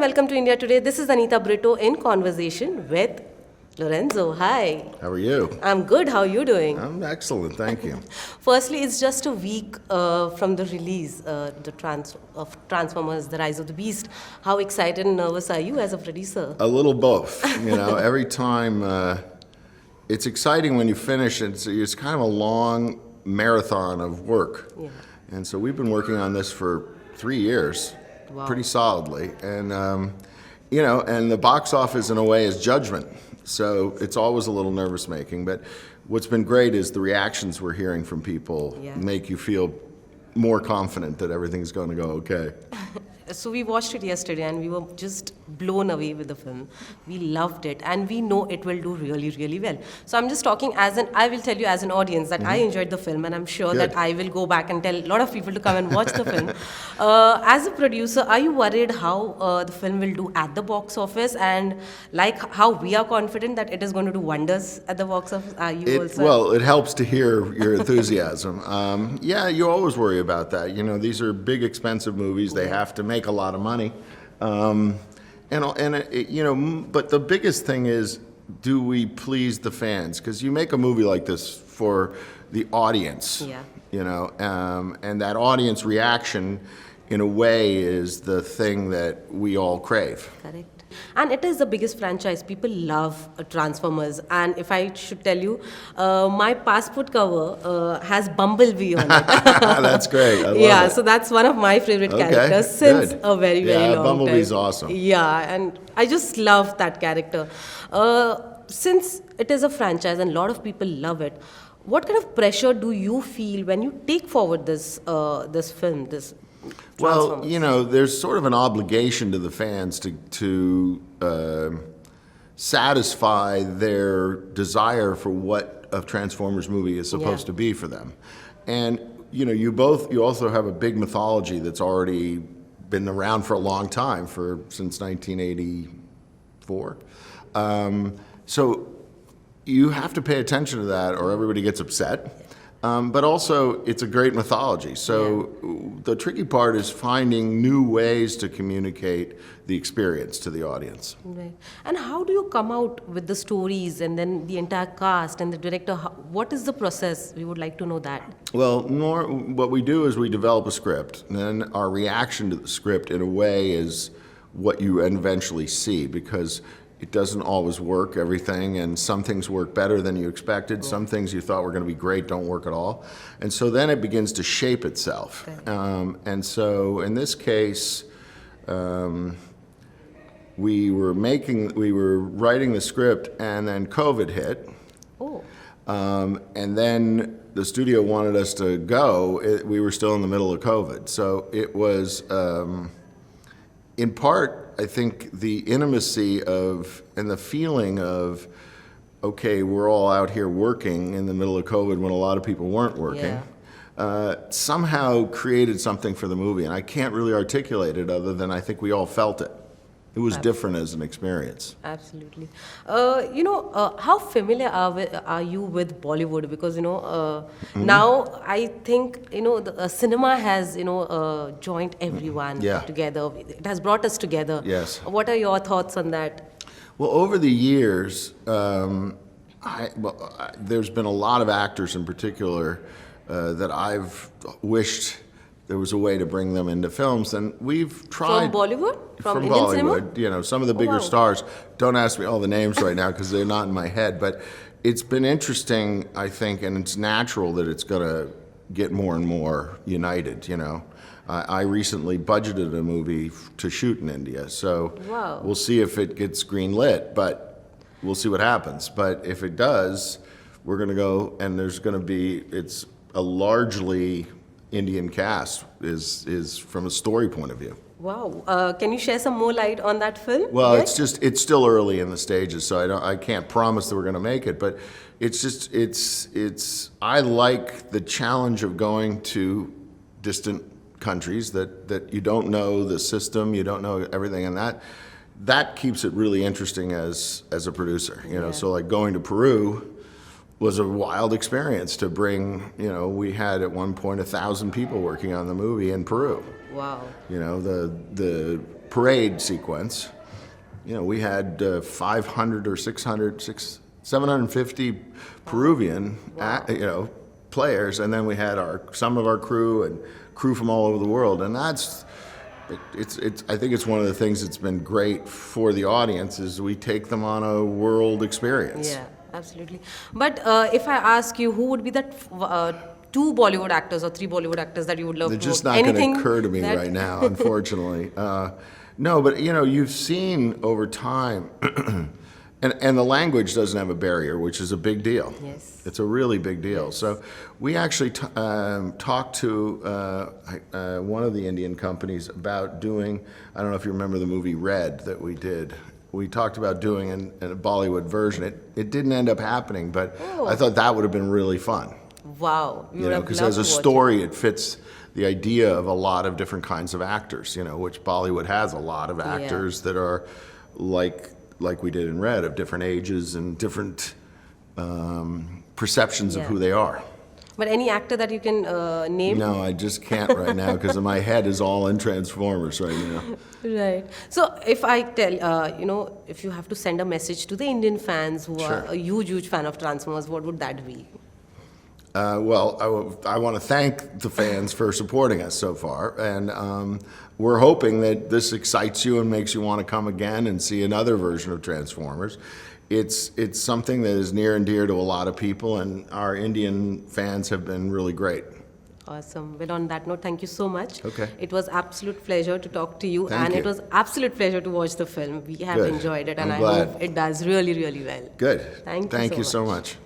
and welcome to India Today. This is Anita Britto in conversation with Lorenzo. Hi. How are you? I'm good. How are you doing? I'm excellent, thank you. Firstly, it's just a week from the release of Transformers: The Rise of the Beast. How excited and nervous are you as a producer? A little both. Every time it's exciting when you finish. It's kind of a long marathon of work. Yeah. And so we've been working on this for 3 years, Wow. pretty solidly. And, and the box office in a way is judgment. So it's always a little nervous making. But what's been great is the reactions we're hearing from people make you feel more confident that everything's going to go okay. So we watched it yesterday and we were just blown away with the film. We loved it and we know it will do really, really well. So I'm just talking I will tell you as an audience that I enjoyed the film, and I'm sure that I will go back and tell a lot of people to come and watch the film. As a producer, are you worried how the film will do at the box office, and like how we are confident that it is going to do wonders at the box office? Are you also? Well, it helps to hear your enthusiasm. You always worry about that. These are big, expensive movies. They have to make a lot of money, but the biggest thing is, do we please the fans? Because you make a movie like this for the audience, and that audience reaction, in a way, is the thing that we all crave. Correct. And it is the biggest franchise. People love Transformers. And if I should tell you, my passport cover has Bumblebee on it. That's great. I love it. So that's one of my favorite characters since a very, very long time. Bumblebee's awesome. Yeah, and I just love that character. Since it is a franchise and a lot of people love it, what kind of pressure do you feel when you take forward this film, this Well, there's sort of an obligation to the fans to satisfy their desire for what a Transformers movie is supposed to be for them. And, you also have a big mythology that's already been around for a long time, since 1984. So you have to pay attention to that or everybody gets upset. But also, it's a great mythology. So the tricky part is finding new ways to communicate the experience to the audience. Right. And how do you come out with the stories and then the entire cast and the director? What is the process? We would like to know that. Well, what we do is we develop a script, and then our reaction to the script, in a way, is what you eventually see, because it doesn't always work, everything, and some things work better than you expected. Some things you thought were going to be great don't work at all. And so then it begins to shape itself. And so in this case, we were writing the script, and then COVID hit. Oh. And then the studio wanted us to go. We were still in the middle of COVID. So it was, in part, I think the intimacy and the feeling of, okay, we're all out here working in the middle of COVID when a lot of people weren't working, somehow created something for the movie. And I can't really articulate it other than I think we all felt it. It was different as an experience. Absolutely. How familiar are you with Bollywood? Because, now I think, the cinema has, joined everyone together. It has brought us together. Yes. What are your thoughts on that? Well, over the years, there's been a lot of actors in particular that I've wished there was a way to bring them into films, and we've tried. From Bollywood? From Indian Bollywood, cinema? Some of the bigger stars. Don't ask me all the names right now because they're not in my head, but it's been interesting, I think, and it's natural that it's going to get more and more united, I recently budgeted a movie to shoot in India, so we'll see if it gets green-lit, but we'll see what happens. But if it does, we're going to go, and it's a largely Indian cast is from a story point of view. Wow. Can you share some more light on that film? Well, it's still early in the stages, so I can't promise that we're going to make it, but I like the challenge of going to distant countries that you don't know the system, you don't know everything, and that keeps it really interesting as a producer. So like going to Peru was a wild experience to bring, we had at one point 1,000 people working on the movie in Peru. Wow. The parade sequence, we had 500 or 750 Peruvian, players, and then we had some of our crew and crew from all over the world, and that's. I think it's one of the things that's been great for the audience is we take them on a world experience. Yeah, absolutely. But if I ask you, who would be that 2 Bollywood actors or 3 Bollywood actors that you would love They're to just work? not going to Anything occur to me that- right now, unfortunately. No, but you've seen over time, and the language doesn't have a barrier, which is a big deal. Yes. It's a really big deal. So we actually talked to one of the Indian companies about doing, I don't know if you remember the movie Red that we did. We talked about doing in a Bollywood version. It didn't end up happening, but I thought that would have been really fun. Wow. We would have Because loved as a to watch story, it fits the idea of a lot of different kinds of actors, which Bollywood has a lot of actors that are like we did in Red, of different ages and different perceptions of who they are. But any actor that you can name? No, I just can't right now because my head is all in Transformers right now. Right. So if I tell, if you have to send a message to the Indian fans who are a huge fan of Transformers, what would that be? Well, I want to thank the fans for supporting us so far, and we're hoping that this excites you and makes you want to come again and see another version of Transformers. It's something that is near and dear to a lot of people, and our Indian fans have been really great. Awesome. Well, on that note, thank you so much. Okay. It was absolute pleasure to talk to you, Thank and you. it was absolute pleasure to watch the film. We have Good. enjoyed it, and I'm I glad. hope it does really, really well. Good. Thank you Thank so you so much. much.